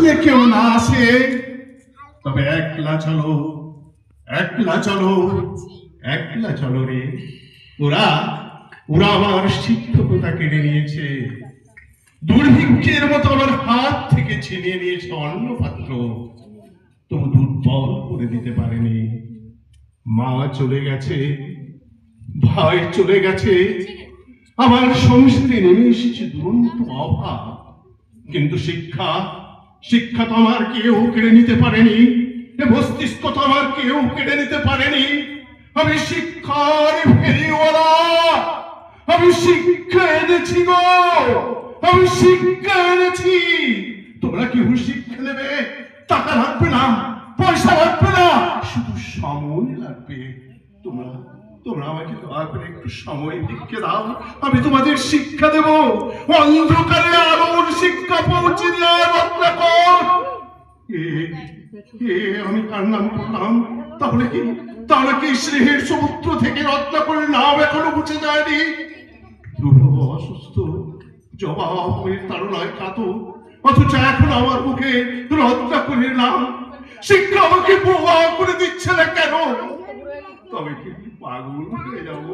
আসলে কেউ না আসে, তবে একলা চলো, একলা চলো, একলা চলো রে। ওরা ওরা আমার শিক্ষকতা কেড়ে নিয়েছে, দুর্ভিক্ষের মতো আমার হাত থেকে ছিনিয়ে নিয়েছে অন্য পাত্র, তবু দুর্বল করে দিতে পারেনি। মা চলে গেছে, ভাই চলে গেছে, আমার সংসারে নেমে এসেছে দুরন্ত অভাব। কিন্তু শিক্ষা, শিক্ষা তো আমার কেউ কেড়ে নিতে পারেনি, এ মস্তিষ্ক তো আমার কেউ কেড়ে নিতে পারেনি। আমি শিক্ষার ফেরিওয়ালা, আমি শিক্ষা এনেছি গো, আমি শিক্ষা এনেছি। তোমরা কেউ শিক্ষা নেবে, টাকা লাগবে না, পয়সা লাগবে না, শুধু সময় লাগবে। তোমরা তোমরা আমাকে দয়া করে একটু সময় ভিক্ষে দাও, আমি তোমাদের শিক্ষা দেব। অন্ধকারে আলোর শিক্ষা পৌঁছে দেওয়ার রত্নাকর। আমি কার নাম করলাম? তাহলে কি স্নেহের সমুদ্র থেকে রত্নাকরের নাম এখনো মুছে যায়নি? প্রভু অসুস্থ, জবাবের তাড়নায় কাতর, অথচ এখন আমার মুখে রত্নাকরের নাম। শিক্ষা আমাকে বোবা করে দিচ্ছে না কেন? তবে কি পাগল হয়ে যাবো?